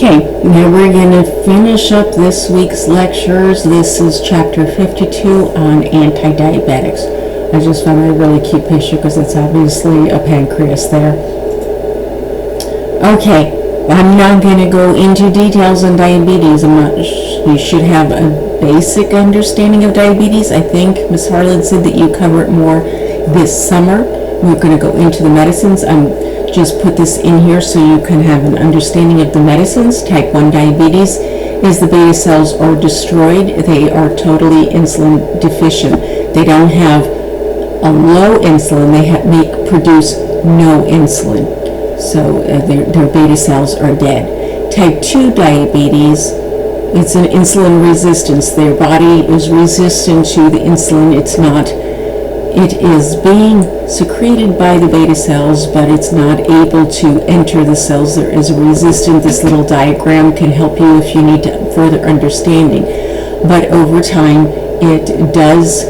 Okay, now we're going to finish up this week's lectures. This is chapter 52 on anti-diabetics. I just found a really cute picture because it's obviously a pancreas there. Okay, I'm not going to go into details on diabetes. You should have a basic understanding of diabetes. I think Ms. Harlan said that you cover it more this summer. We're going to go into the medicines. Just put this in here so you can have an understanding of the medicines. Type 1 diabetes is the beta cells are destroyed. They are totally insulin deficient. They don't have a low insulin. They produce no insulin. So their beta cells are dead. Type 2 diabetes, it's an insulin resistance. Their body is resistant to the insulin. It is being secreted by the beta cells, but it's not able to enter the cells. There is a resistance. This little diagram can help you if you need further understanding. But over time, it does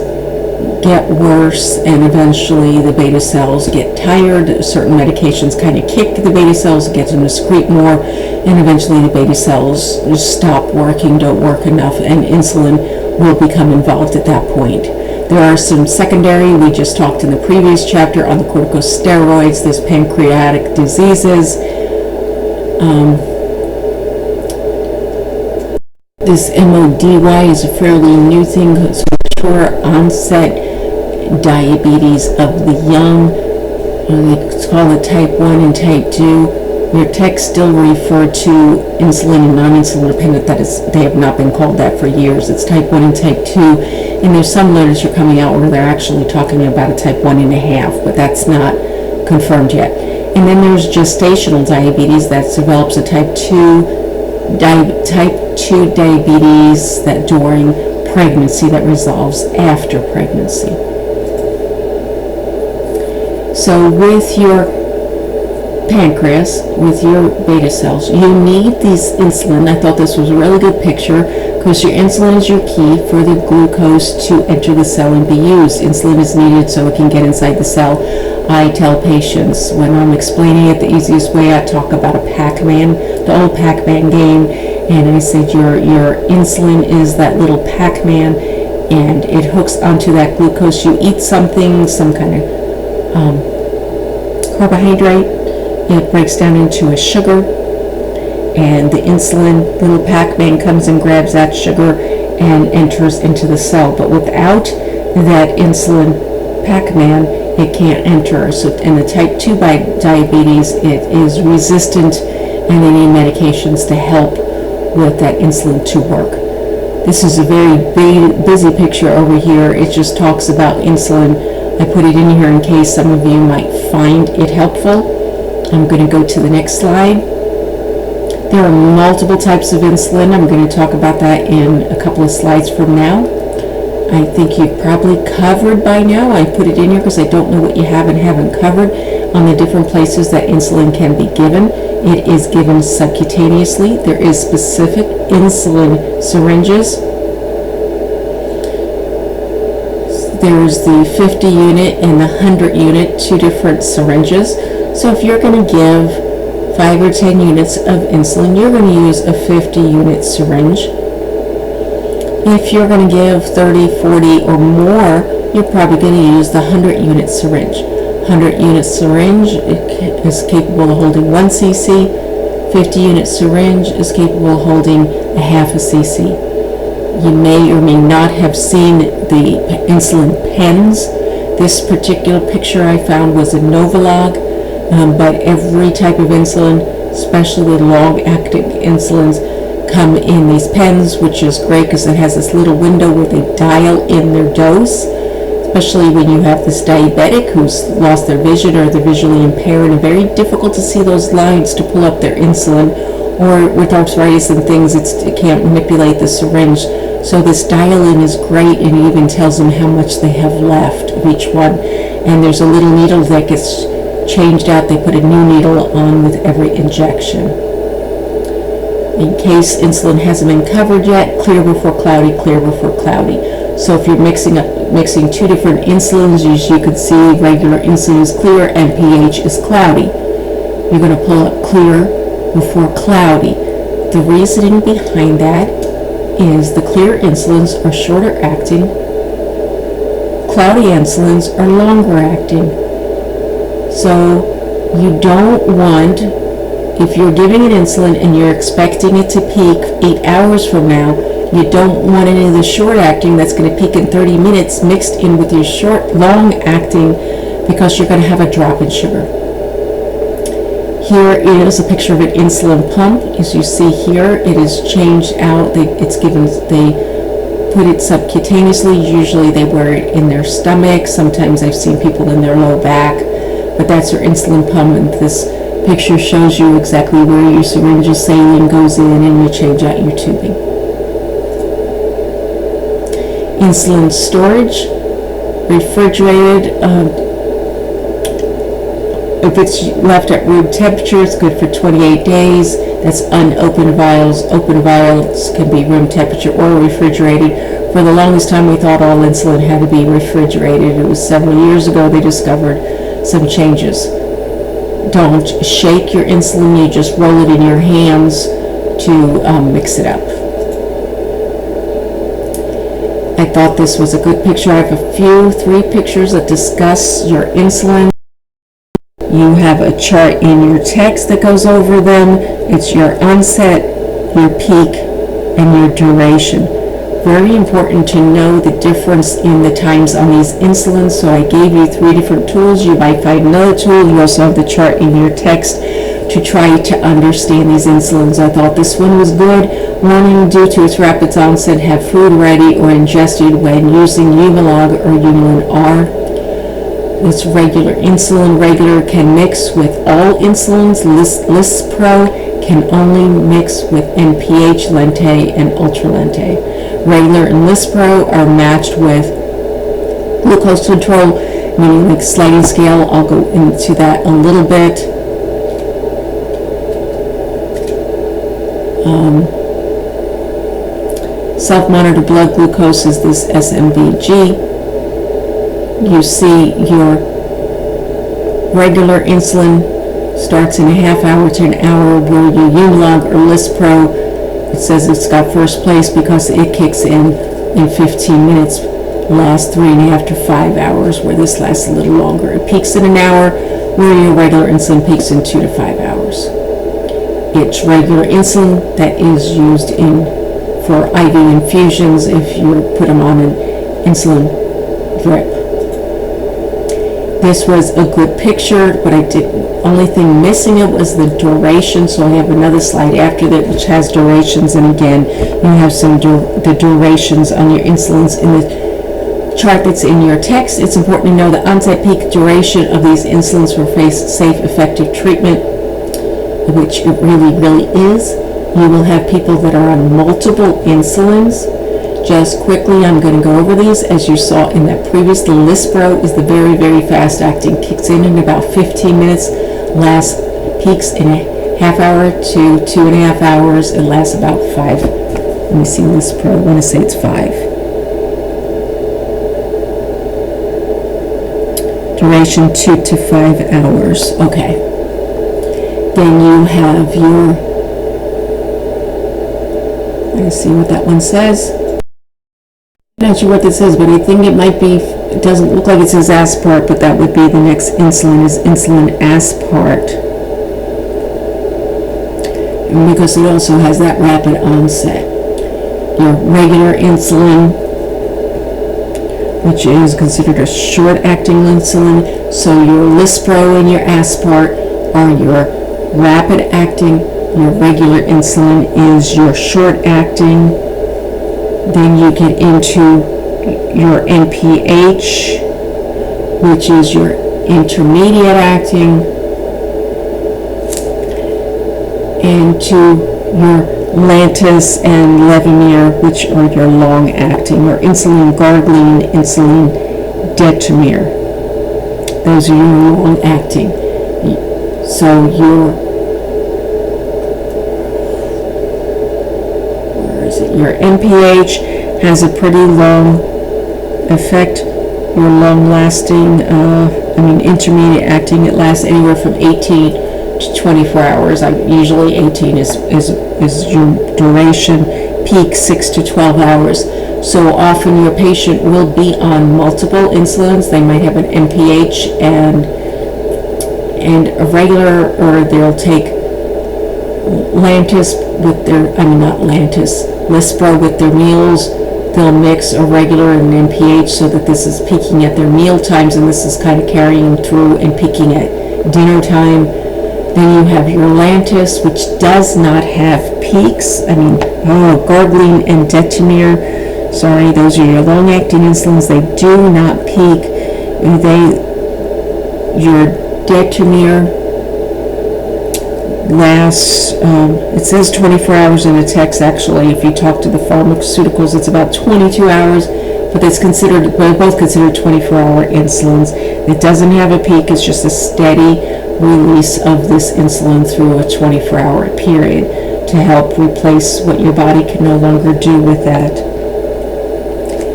get worse, and eventually the beta cells get tired. Certain medications kind of kick the beta cells, get them to secrete more, and eventually the beta cells just stop working, don't work enough, and insulin will become involved at that point. There are some secondary, we just talked in the previous chapter on the corticosteroids, there's pancreatic diseases. This MODY is a fairly new thing, so mature onset diabetes of the young. They call it type 1 and type 2. Your texts still refer to insulin and non-insulin dependent. That is, they have not been called that for years. It's type 1 and type 2. And there's some literature coming out where they're actually talking about a type 1.5, but that's not confirmed yet. And then there's gestational diabetes that develops a type 2 diabetes that during pregnancy that resolves after pregnancy. So with your pancreas, with your beta cells, you need these insulin. I thought this was a really good picture because your insulin is your key for the glucose to enter the cell and be used. Insulin is needed so it can get inside the cell. I tell patients when I'm explaining it the easiest way, I talk about a Pac-Man, the old Pac-Man game, and I said your insulin is that little Pac-Man, and it hooks onto that glucose. You eat something, some kind of carbohydrate, it breaks down into a sugar, and the insulin, little Pac-Man, comes and grabs that sugar and enters into the cell. But without that insulin Pac-Man, it can't enter. So in the type 2 diabetes, it is resistant, and they need medications to help with that insulin to work. This is a very busy picture over here. It just talks about insulin. I put it in here in case some of you might find it helpful. I'm going to go to the next slide. There are multiple types of insulin. I'm going to talk about that in a couple of slides from now. I think you've probably covered by now. I put it in here because I don't know what you have and haven't covered on the different places that insulin can be given. It is given subcutaneously. There is specific insulin syringes. There's the 50 unit and the 100 unit, two different syringes. So if you're going to give 5 or 10 units of insulin, you're going to use a 50 unit syringe. If you're going to give 30, 40 or more, you're probably going to use the 100 unit syringe. 100 unit syringe is capable of holding 1 cc. 50 unit syringe is capable of holding a half a cc. You may or may not have seen the insulin pens. This particular picture I found was a Novolog. But every type of insulin, especially the long-acting insulins, come in these pens, which is great because it has this little window where they dial in their dose, especially when you have this diabetic who's lost their vision or they're visually impaired, and very difficult to see those lines to pull up their insulin, or with arthritis and things, it can't manipulate the syringe. So this dial-in is great, and it even tells them how much they have left of each one. And there's a little needle that gets changed out. They put a new needle on with every injection. In case insulin hasn't been covered yet, clear before cloudy, clear before cloudy. So if you're mixing two different insulins, as you can see, regular insulin is clear and pH is cloudy. You're going to pull up clear before cloudy. The reasoning behind that is the clear insulins are shorter acting, cloudy insulins are longer acting. So you don't want, if you're giving an insulin and you're expecting it to peak 8 hours from now, you don't want any of the short acting that's going to peak in 30 minutes mixed in with your long acting, because you're going to have a drop in sugar. Here is a picture of an insulin pump. As you see here, it is changed out. They put it subcutaneously. Usually they wear it in their stomach. Sometimes I've seen people in their low back, but that's your insulin pump, and this picture shows you exactly where your syringe of saline goes in and you change out your tubing. Insulin storage, refrigerated. If it's left at room temperature, it's good for 28 days. That's unopened vials. Open vials can be room temperature or refrigerated. For the longest time, we thought all insulin had to be refrigerated. It was several years ago they discovered some changes. Don't shake your insulin, you just roll it in your hands to mix it up. I thought this was a good picture. I have three pictures that discuss your insulin. You have a chart in your text that goes over them. It's your onset, your peak, and your duration. Very important to know the difference in the times on these insulins. So I gave you 3 different tools. You might find another tool. You also have the chart in your text to try to understand these insulins. I thought this one was good. Warning, due to its rapid onset, have food ready or ingested when using Humalog or Humulin R. It's regular insulin. Regular can mix with all insulins. Lispro can only mix with NPH, Lente, and Ultralente. Regular and Lispro are matched with glucose control, meaning like sliding scale. I'll go into that a little bit. Self-monitor blood glucose is this SMBG. You see your regular insulin starts in a half hour to an hour, where your Humalog or Lispro, it says it's got first place because it kicks in 15 minutes, lasts 3.5 to 5 hours, where this lasts a little longer. It peaks in an hour, where your regular insulin peaks in 2 to 5 hours. It's regular insulin that is used for IV infusions if you put them on an insulin drip. This was a good picture, but only thing missing it was the duration, so I have another slide after that which has durations, and again, you have the durations on your insulins in the chart that's in your text. It's important to know the onset peak duration of these insulins for safe, effective treatment, which it really, really is. You will have people that are on multiple insulins. Just quickly, I'm going to go over these. As you saw in that previous, the Lispro is the very, very fast acting, kicks in about 15 minutes, peaks in a half hour to 2.5 hours, and lasts about 5. Let me see Lispro, I want to say it's 5. Duration 2 to 5 hours. Okay. Then you have your, let's see what that one says. Not sure what this says, but I think it might be, it doesn't look like it says aspart, but that would be the next insulin, is insulin aspart. And because it also has that rapid onset. Your regular insulin, which is considered a short-acting insulin, so your Lispro and your aspart are your rapid-acting. Your regular insulin is your short-acting. Then you get into your NPH, which is your intermediate acting, and to your Lantus and Levemir, which are your long acting, or insulin Gargline, insulin Detamir. Those are your long acting. So your NPH has a pretty long effect. Your long-lasting, intermediate acting, it lasts anywhere from 18 to 24 hours. Usually 18 is your duration, peak 6 to 12 hours. So often your patient will be on multiple insulins. They might have an NPH and a regular, or they'll take Lantus with their, not Lantus, Lispro with their meals. They'll mix a regular and an NPH so that this is peaking at their meal times, and this is kind of carrying through and peaking at dinner time. Then you have your Lantus, which does not have peaks. Gargline and Detamir, sorry, those are your long-acting insulins. They do not peak. Your Detamir lasts, it says 24 hours in the text. Actually, if you talk to the pharmaceuticals, it's about 22 hours, but it's considered, both considered 24-hour insulins. It doesn't have a peak. It's just a steady release of this insulin through a 24-hour period to help replace what your body can no longer do with that.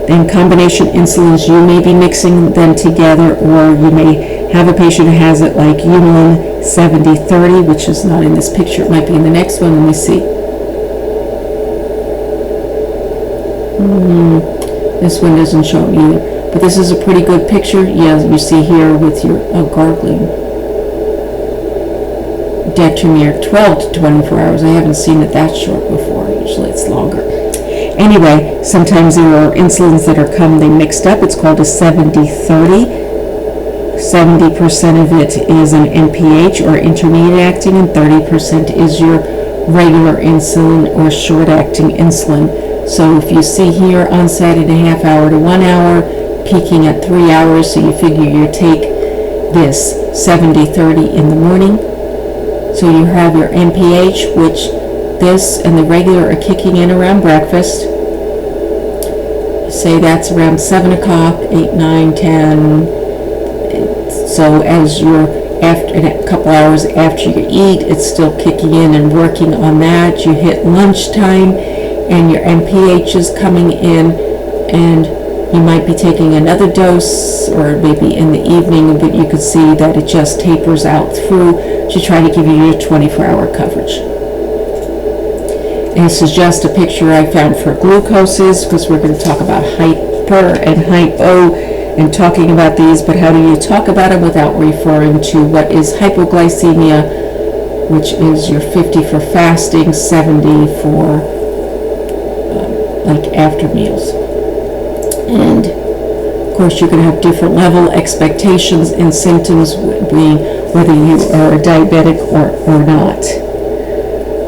Then combination insulins, you may be mixing them together, or you may have a patient who has it like Humulin 70/30, which is not in this picture. It might be in the next one. Let me see. This one doesn't show it either. But this is a pretty good picture. Yeah, you see here with your gargling. Detamir, 12 to 24 hours. I haven't seen it that short before. Usually it's longer. Anyway, sometimes there are insulins that are they mixed up. It's called a 70/30. 70% of it is an NPH or intermediate acting, and 30% is your regular insulin or short acting insulin. So if you see here, onset in a half hour to 1 hour, peaking at 3 hours, so you figure you take this 70/30 in the morning. So you have your NPH, which this and the regular are kicking in around breakfast. Say that's around 7 o'clock, 8, 9, 10. So as you're a couple hours after you eat, it's still kicking in and working on that. You hit lunchtime and your NPH is coming in, and you might be taking another dose, or maybe in the evening, but you could see that it just tapers out through to try to give you your 24-hour coverage. And this is just a picture I found for glucoses, because we're going to talk about hyper and hypo and talking about these, but how do you talk about them without referring to what is hypoglycemia, which is your 50 for fasting, 70 for like after meals. And of course you're going to have different level expectations and symptoms, being whether you are a diabetic or not.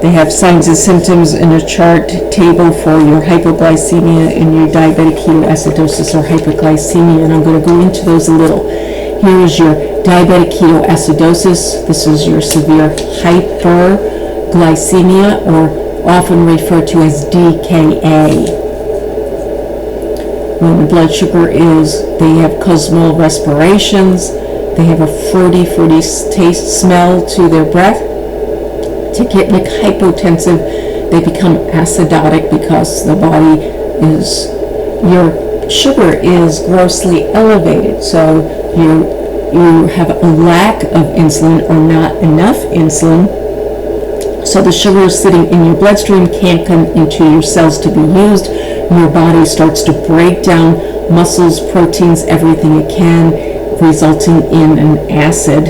They have signs and symptoms in a chart table for your hypoglycemia and your diabetic ketoacidosis or hyperglycemia, and I'm going to go into those a little. Here is your diabetic ketoacidosis. This is your severe hyperglycemia, or often referred to as DKA. When the blood sugar they have cosmal respirations, they have a fruity taste, smell to their breath. To get like hypotensive, they become acidotic because the body your sugar is grossly elevated. So you have a lack of insulin or not enough insulin. So the sugar is sitting in your bloodstream, can't come into your cells to be used. Your body starts to break down muscles, proteins, everything it can, resulting in an acid.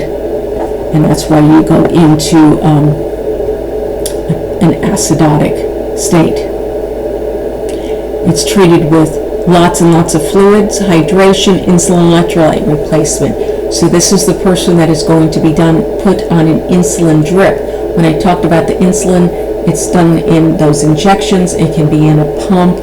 And that's why you go into an acidotic state. It's treated with lots and lots of fluids, hydration, insulin electrolyte replacement. So this is the person that is going to be put on an insulin drip. When I talked about the insulin, it's done in those injections. It can be in a pump.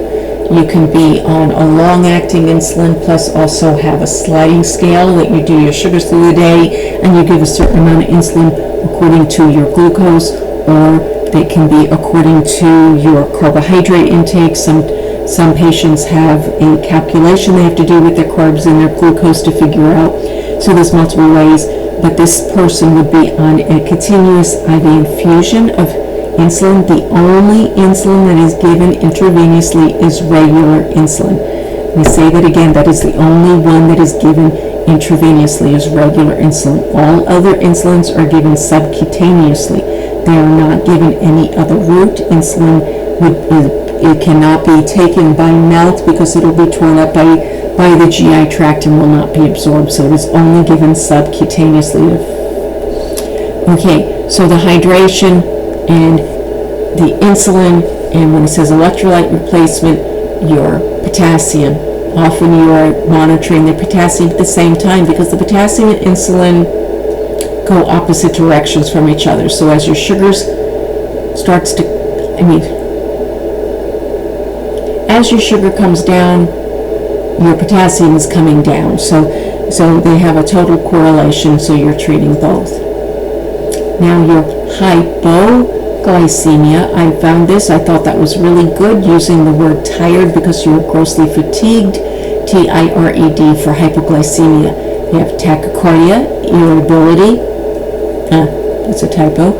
You can be on a long-acting insulin, plus also have a sliding scale that you do your sugars through the day, and you give a certain amount of insulin according to your glucose, or they can be according to your carbohydrate intake. Some patients have a calculation they have to do with their carbs and their glucose to figure out. So there's multiple ways, but this person would be on a continuous IV infusion of insulin. The only insulin that is given intravenously is regular insulin. Let me say that again, that is the only one that is given intravenously is regular insulin. All other insulins are given subcutaneously. They are not given any other route. Insulin it cannot be taken by mouth because it will be torn up by the GI tract and will not be absorbed. So it is only given subcutaneously. Okay, so the hydration and the insulin, and when it says electrolyte replacement, your potassium. Often you are monitoring the potassium at the same time because the potassium and insulin go opposite directions from each other. So as your sugars starts to, as your sugar comes down, your potassium is coming down. So they have a total correlation, so you're treating both. Now your hypoglycemia, I found this, I thought that was really good, using the word tired because you were grossly fatigued, TIRED for hypoglycemia. You have tachycardia, irritability, that's a typo,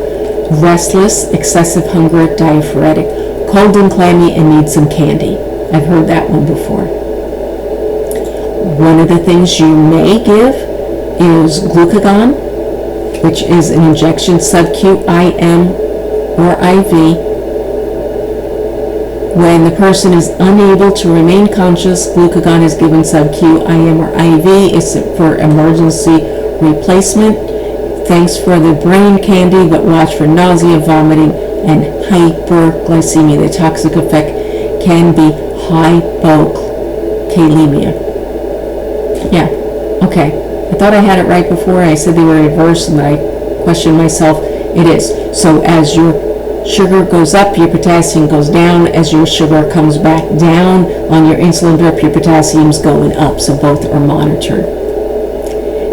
restless, excessive hunger, diaphoretic, cold and clammy, and need some candy. I've heard that one before. One of the things you may give is glucagon, which is an injection, sub-Q, IM, or IV. When the person is unable to remain conscious, glucagon is given sub-Q, IM, or IV. It's for emergency replacement. Thanks for the brain candy, but watch for nausea, vomiting, and hyperglycemia. The toxic effect can be hypokalemia. Yeah, okay. I thought I had it right before. I said they were reversed, and I questioned myself. It is. So as your sugar goes up, your potassium goes down. As your sugar comes back down on your insulin drip, your potassium's going up. So both are monitored.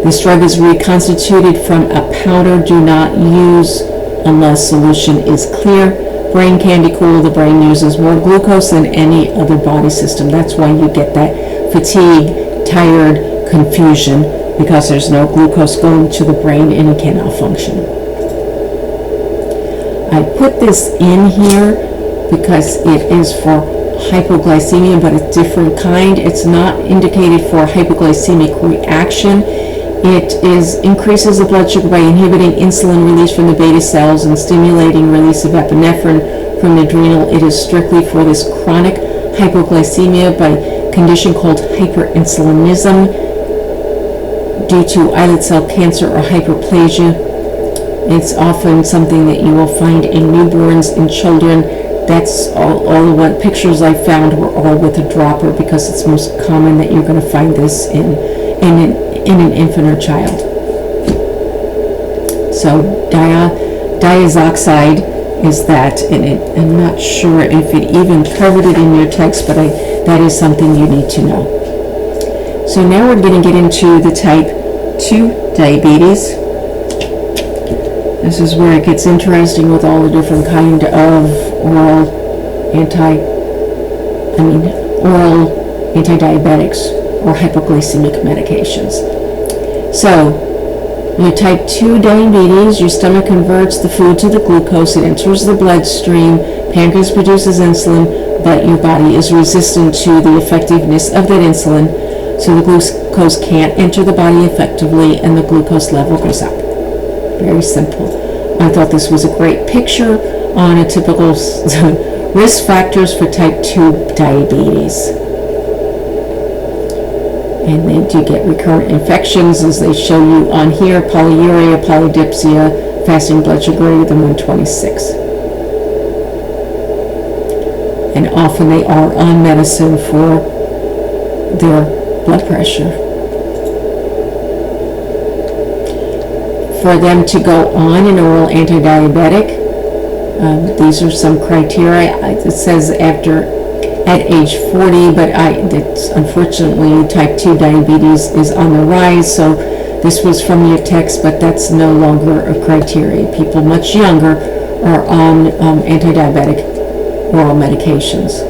This drug is reconstituted from a powder. Do not use unless solution is clear. Brain candy cool. The brain uses more glucose than any other body system. That's why you get that fatigue, tired, confusion, because there's no glucose going to the brain and it cannot function. I put this in here because it is for hypoglycemia, but a different kind. It's not indicated for hypoglycemic reaction. It increases the blood sugar by inhibiting insulin release from the beta cells and stimulating release of epinephrine from the adrenal. It is strictly for this chronic hypoglycemia by condition called hyperinsulinism due to islet cell cancer or hyperplasia. It's often something that you will find in newborns, in children. That's all what pictures I found were all with a dropper because it's most common that you're going to find this in an infant or child. So diazoxide is that, and I'm not sure if it even covered it in your text, but that is something you need to know. So now we're going to get into the type 2 diabetes. This is where it gets interesting with all the different kind of oral anti-diabetics or hypoglycemic medications. So, your type 2 diabetes, your stomach converts the food to the glucose, it enters the bloodstream, pancreas produces insulin, but your body is resistant to the effectiveness of that insulin, so the glucose can't enter the body effectively and the glucose level goes up. Very simple. I thought this was a great picture on a typical risk factors for type 2 diabetes. And they do get recurrent infections, as they show you on here: polyuria, polydipsia, fasting blood sugar greater than 126. And often they are on medicine for their blood pressure. For them to go on an oral anti-diabetic, these are some criteria. It says at age 40, but unfortunately type 2 diabetes is on the rise, so this was from your text, but that's no longer a criteria. People much younger are on anti-diabetic oral medications.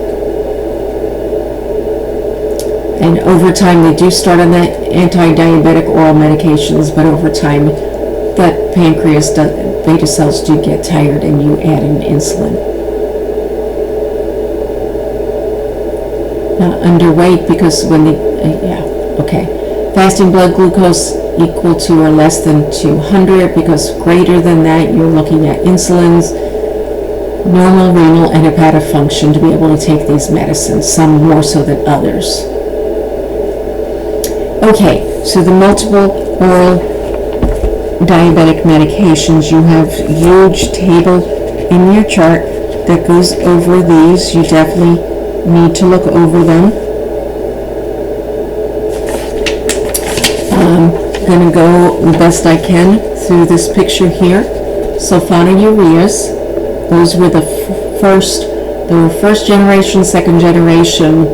And over time they do start on the anti-diabetic oral medications, but over time the pancreas beta cells do get tired and you add in insulin. Now, underweight, because when they, Fasting blood glucose equal to or less than 200, because greater than that, you're looking at insulin's normal renal and hepatic function to be able to take these medicines, some more so than others. Okay, so the multiple oral diabetic medications, you have a huge table in your chart that goes over these. You definitely need to look over them. I'm going to go the best I can through this picture here. Sulfonylureas, those were the first generation, second generation.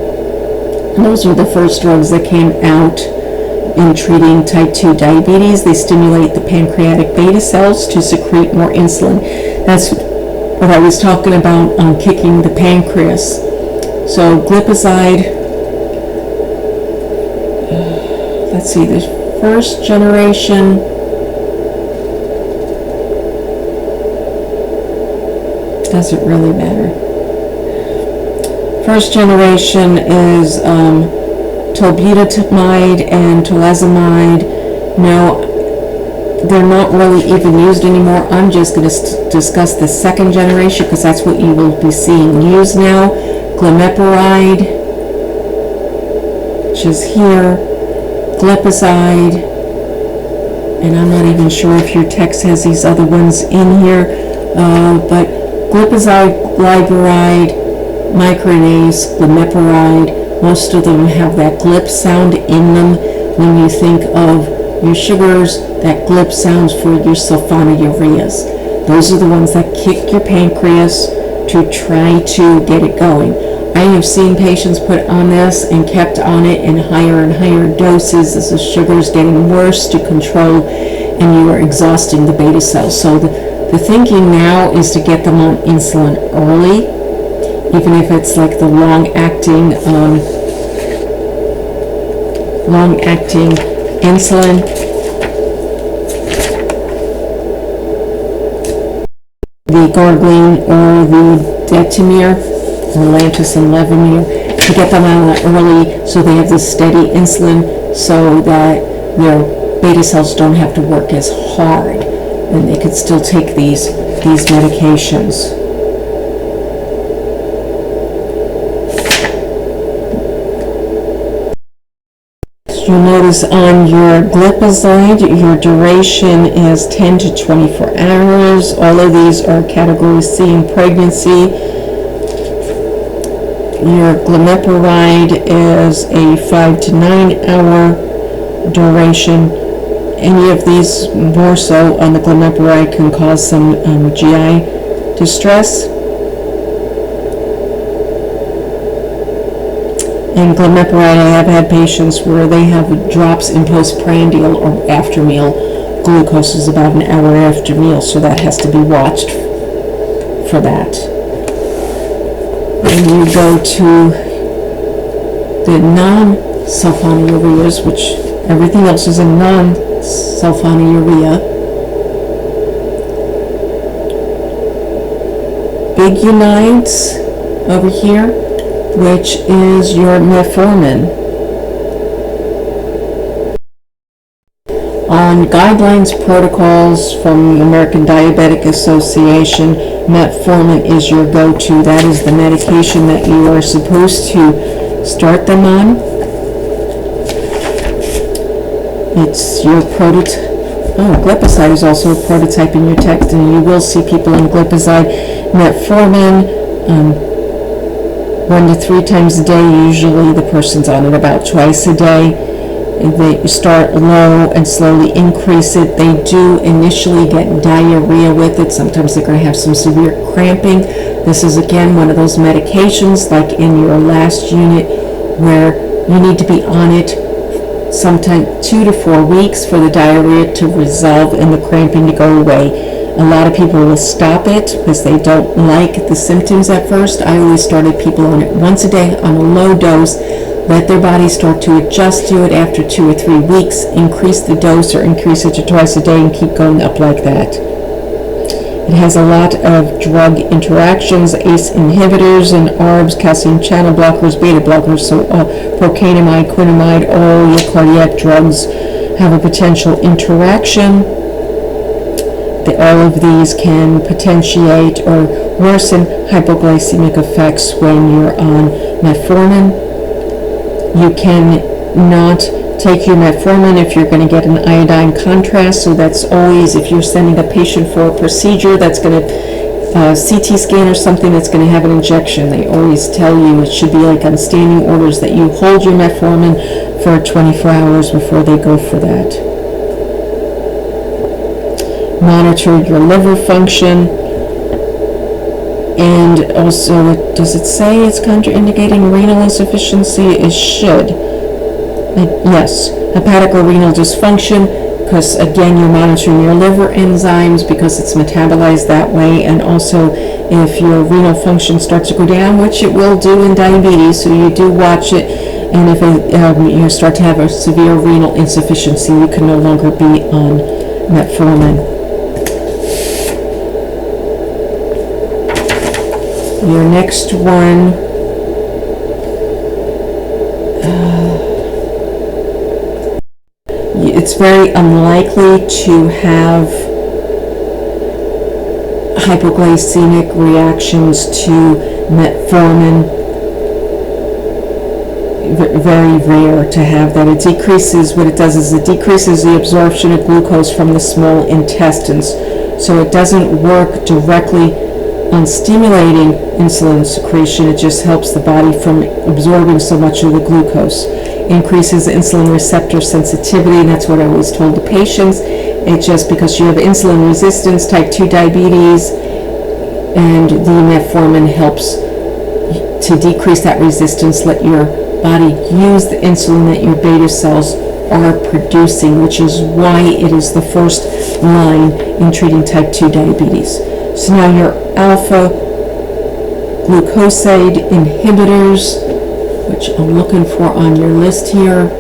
Those were the first drugs that came out in treating type 2 diabetes. They stimulate the pancreatic beta cells to secrete more insulin. That's what I was talking about on kicking the pancreas. So glipizide, let's see, the first generation, doesn't really matter. First generation is tolbutamide and tolazamide. No, they're not really even used anymore. I'm just going to discuss the second generation because that's what you will be seeing used now. Glimepiride, which is here, glipizide, and I'm not even sure if your text has these other ones in here, but glipizide, glyburide, micronase, glimepiride, most of them have that glip sound in them. When you think of your sugars, that glip sounds for your sulfonylureas. Those are the ones that kick your pancreas to try to get it going. I have seen patients put on this and kept on it in higher and higher doses as the sugar is getting worse to control, and you are exhausting the beta cells. So the thinking now is to get them on insulin early, even if it's like the long-acting insulin. The Gargline or the Detamir, Lantus and Levemir, to get them on that early so they have this steady insulin so that their beta cells don't have to work as hard and they could still take these medications. You'll notice on your glipizide, your duration is 10 to 24 hours. All of these are category C in pregnancy. Your glimepiride is a 5 to 9 hour duration. Any of these, more so on the glimepiride, can cause some GI distress. In glimepiride, I have had patients where they have drops in postprandial or after meal. Glucose is about an hour after meal, so that has to be watched for that. When you go to the non-sulfonylureas, which everything else is a non-sulfonylurea, bigunides over here, which is your metformin. On guidelines, protocols from the American Diabetic Association, metformin is your go-to. That is the medication that you are supposed to start them on. It's your prototype. Oh, glipizide is also a prototype in your text, and you will see people on glipizide. Metformin, 1 to 3 times a day. Usually the person's on it about twice a day. They start low and slowly increase it. They do initially get diarrhea with it. Sometimes they're going to have some severe cramping. This is again one of those medications like in your last unit where you need to be on it sometime 2 to 4 weeks for the diarrhea to resolve and the cramping to go away. A lot of people will stop it because they don't like the symptoms at first. I always started people on it once a day on a low dose. Let their body start to adjust to it after 2 or 3 weeks. Increase the dose or increase it to twice a day and keep going up like that. It has a lot of drug interactions, ACE inhibitors, and ARBs, calcium channel blockers, beta blockers, so procainamide, quinamide, all your cardiac drugs have a potential interaction. All of these can potentiate or worsen hypoglycemic effects when you're on metformin. You can not take your metformin if you're going to get an iodine contrast, so that's always, if you're sending a patient for a procedure that's going to CT scan or something that's going to have an injection, they always tell you it should be like on standing orders that you hold your metformin for 24 hours before they go for that. Monitor your liver function, and also, does it say it's contraindicating renal insufficiency? It should. Yes, hepatic or renal dysfunction, because again you're monitoring your liver enzymes because it's metabolized that way, and also if your renal function starts to go down, which it will do in diabetes, so you do watch it, and if you start to have a severe renal insufficiency, you can no longer be on metformin. Your next one, it's very unlikely to have hypoglycemic reactions to metformin. Very rare to have that. It decreases, what it does is it decreases the absorption of glucose from the small intestines. So it doesn't work directly on stimulating insulin secretion. It just helps the body from absorbing so much of the glucose. Increases insulin receptor sensitivity, and that's what I always told the patients. It's just because you have insulin resistance, type 2 diabetes, and the metformin helps to decrease that resistance, let your body use the insulin that your beta cells are producing, which is why it is the first line in treating type 2 diabetes. So now your alpha glucoside inhibitors, which I'm looking for on your list here.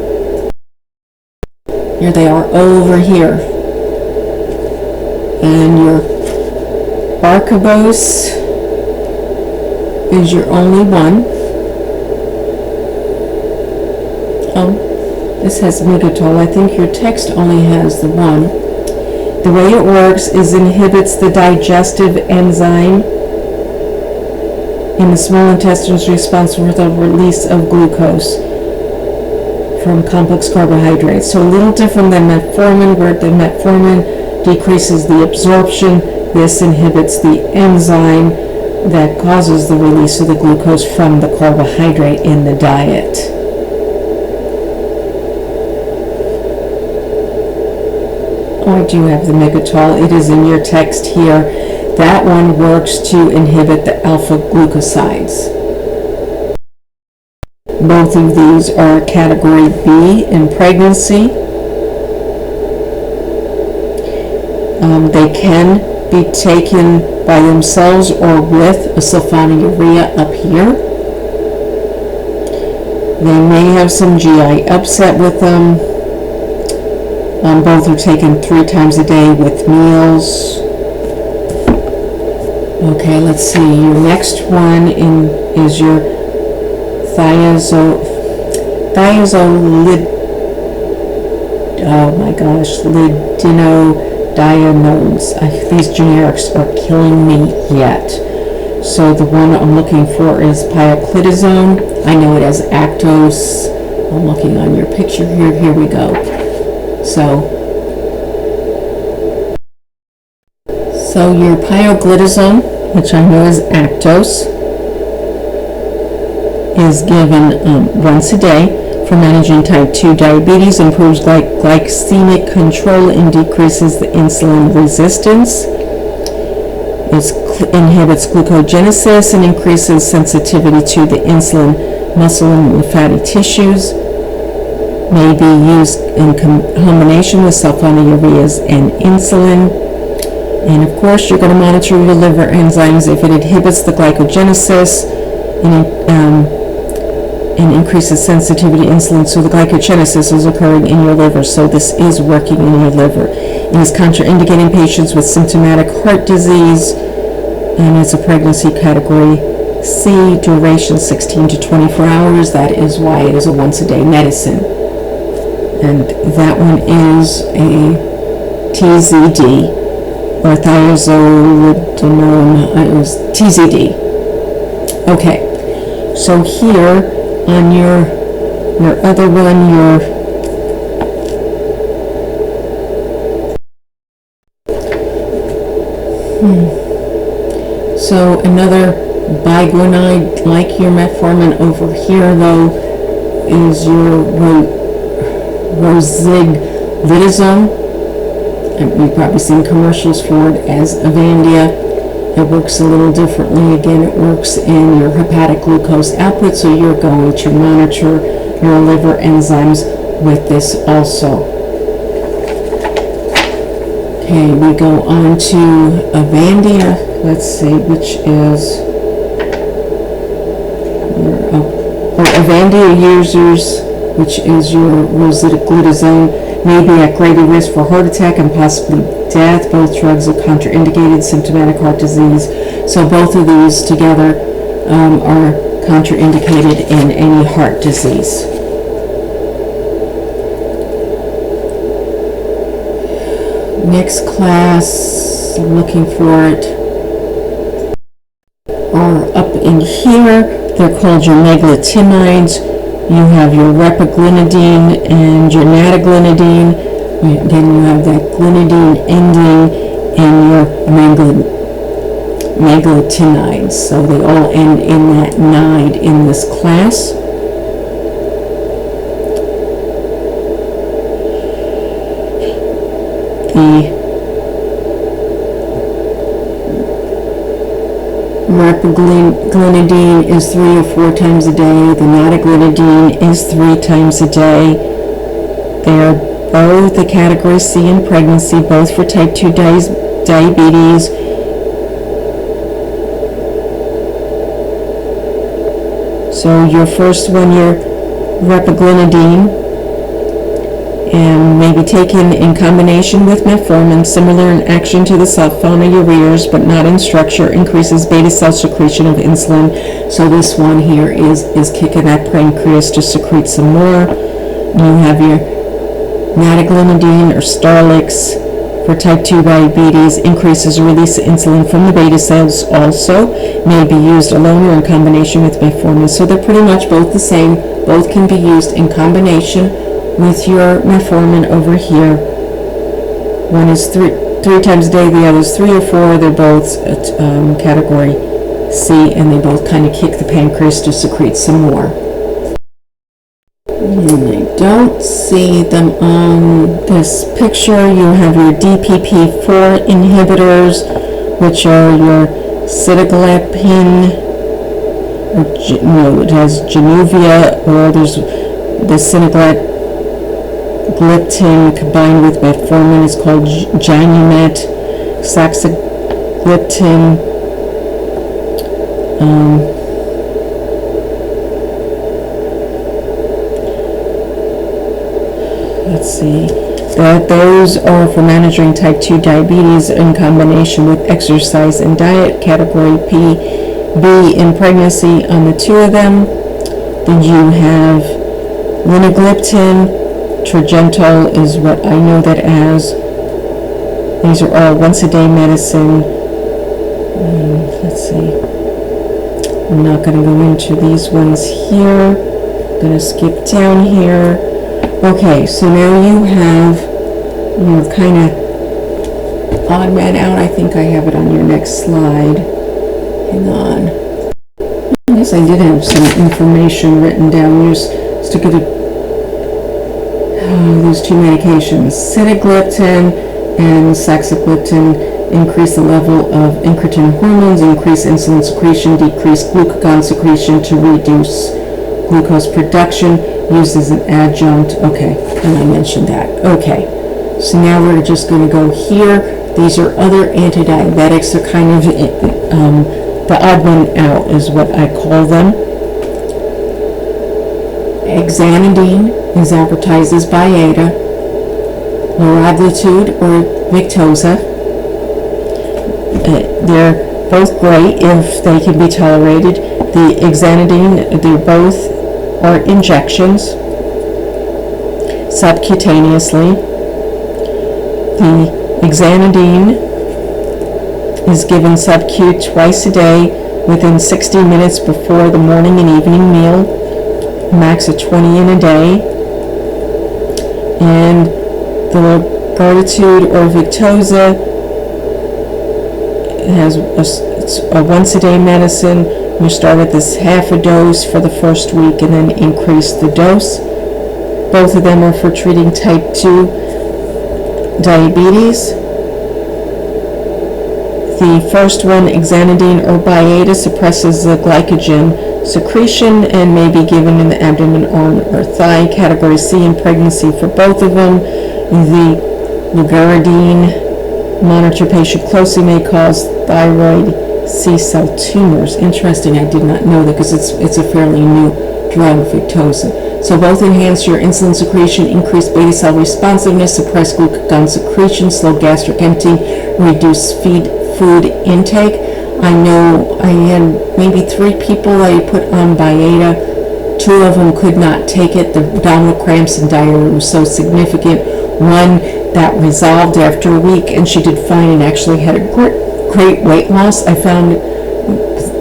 Here they are over here. And your Archibos is your only one. Oh, this has Migatol. I think your text only has the one. The way it works is inhibits the digestive enzyme in the small intestines responsible for the release of glucose from complex carbohydrates. So a little different than metformin, where the metformin decreases the absorption. This inhibits the enzyme that causes the release of the glucose from the carbohydrate in the diet. Oh, I do have the Migatol. It is in your text here. That one works to inhibit the alpha glucosides. Both of these are category B in pregnancy. They can be taken by themselves or with a sulfonylurea up here. They may have some GI upset with them. Both are taken 3 times a day with meals. Okay, let's see. Your next one is your thiazolid. Oh my gosh, lidinodienones. These generics are killing me yet. So the one I'm looking for is pioglitazone. I know it as Actos. I'm looking on your picture here. Here we go. So your pioglitazone, which I know is Actos, is given once a day for managing type 2 diabetes, improves glycemic control, and decreases the insulin resistance. It inhibits glucogenesis and increases sensitivity to the insulin, muscle, and fatty tissues. May be used in combination with sulfonylureas and insulin. And of course, you're going to monitor your liver enzymes. If it inhibits the glycogenesis and increases sensitivity to insulin, so the glycogenesis is occurring in your liver, so this is working in your liver. is contraindicating patients with symptomatic heart disease, and it's a pregnancy category C, duration 16 to 24 hours. That is why it is a once-a-day medicine. And that one is a TZD, or thiazolidinone, it was TZD. Okay, so here on your other one, so another biguanide, like your metformin over here though, is your rosiglitazone. You've probably seen commercials for it as Avandia. It works a little differently. Again, it works in your hepatic glucose output, so you're going to monitor your liver enzymes with this also. Okay, we go on to Avandia. Let's see, which is Avandia users, which is your rosiglitazone, may be at greater risk for heart attack and possibly death. Both drugs are contraindicated, symptomatic heart disease. So both of these together are contraindicated in any heart disease. Next class, I'm looking for it, are up in here. They're called your meglitimides. You have your repaglinidine and your nataglinidine. Then you have that glinidine ending and your meglitimides. So they all end in that nide in this class. The repaglinidine is 3 or 4 times a day. The nataglinidine is 3 times a day. They are both a category C in pregnancy, both for type 2 diabetes. So your first one, your repaglinidine, and may be taken in combination with metformin, similar in action to the sulfonylureas, but not in structure, increases beta cell secretion of insulin. So this one here is kicking that pancreas to secrete some more. You have your nataglinidine or Starlix for type 2 diabetes, increases the release of insulin from the beta cells also, may be used alone or in combination with metformin. So they're pretty much both the same. Both can be used in combination with your metformin over here. One is three times a day, the other is 3 or 4. They're both category C, and they both kind of kick the pancreas to secrete some more. And I don't see them on this picture. You have your DPP-4 inhibitors, which are your sitagliptin, it has Januvia, or there's the sitagliptin combined with metformin is called Janumet. Saxagliptin, let's see, that those are for managing type 2 diabetes in combination with exercise and diet, category B in pregnancy on the 2 of them. Then you have linagliptin. Tregentol is what I know that as. These are all once-a-day medicine. Let's see. I'm not going to go into these ones here. I'm going to skip down here. Okay, so now you have your kind of odd man out. I think I have it on your next slide. Hang on. I guess I did have some information written down. Just to get those 2 medications, sitagliptin and saxagliptin, increase the level of incretin hormones, increase insulin secretion, decrease glucagon secretion to reduce glucose production, used as an adjunct. Okay, and I mentioned that. Okay, so now we're just going to go here. These are other anti-diabetics. They're kind of the odd one out is what I call them. Exanidine is advertised as Byetta. liraglutide or Victoza. They're both great if they can be tolerated. The Exanidine, they both are injections subcutaneously. The Exanidine is given sub-Q twice a day within 60 minutes before the morning and evening meal, max of 20 in a day. And the Liraglutide or Victoza it's a once-a-day medicine. You start at this half a dose for the first week and then increase the dose. Both of them are for treating type 2 diabetes. The first one, Exanidine or Byetta, suppresses the glycogen secretion and may be given in the abdomen, arm, or thigh. Category C in pregnancy for both of them. The Liraglutide, monitor patient closely, may cause thyroid C-cell tumors. Interesting, I did not know that because it's a fairly new drug, Victoza. So both enhance your insulin secretion, increase beta cell responsiveness, suppress glucagon secretion, slow gastric emptying, reduce food intake. I know I had maybe 3 people I put on Byetta. 2 of them could not take it. The abdominal cramps and diarrhea were so significant. One that resolved after a week, and she did fine and actually had a great weight loss. I found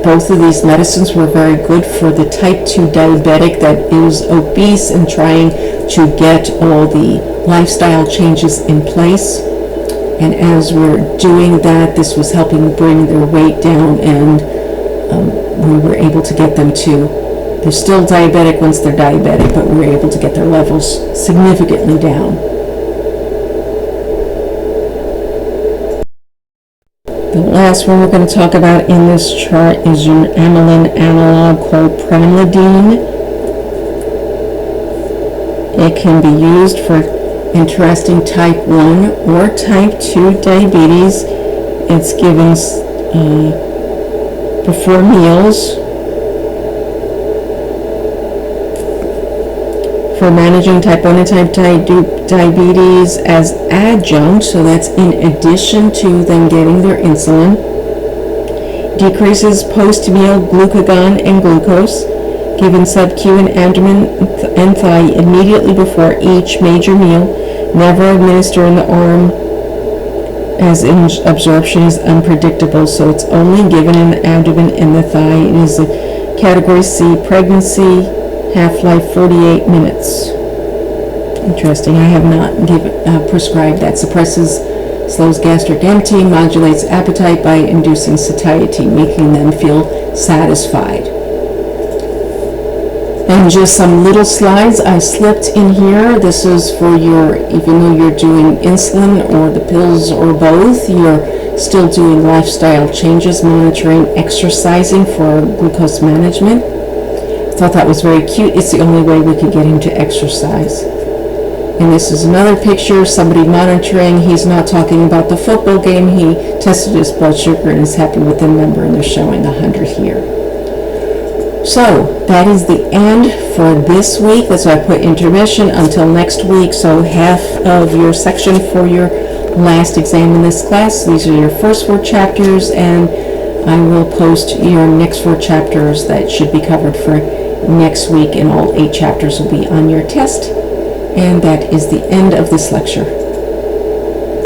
both of these medicines were very good for the type 2 diabetic that is obese and trying to get all the lifestyle changes in place. And as we're doing that, this was helping bring their weight down, and we were able to get them to, they're still diabetic once they're diabetic, but we were able to get their levels significantly down. The last one we're going to talk about in this chart is an amylin analog called pramlidine. It can be used for interesting type 1 or type 2 diabetes. It's given before meals for managing type 1 and type 2 diabetes as adjunct, so that's in addition to them getting their insulin. Decreases post-meal glucagon and glucose, given sub-Q in abdomen and thigh immediately before each major meal. Never administer in the arm, as absorption is unpredictable, so it's only given in the abdomen and the thigh. It is a category C pregnancy, half-life 48 minutes. Interesting, I have not prescribed that. Suppresses, slows gastric emptying, modulates appetite by inducing satiety, making them feel satisfied. And just some little slides I slipped in here. This is for your, even though you're doing insulin or the pills or both, you're still doing lifestyle changes, monitoring, exercising for glucose management. I thought that was very cute. It's the only way we could get him to exercise. And this is another picture, somebody monitoring. He's not talking about the football game. He tested his blood sugar and is happy with the number, and they're showing 100 here. So that is the end for this week. That's why I put intermission until next week. So half of your section for your last exam in this class. These are your first 4 chapters, and I will post your next 4 chapters that should be covered for next week, and all 8 chapters will be on your test. And that is the end of this lecture.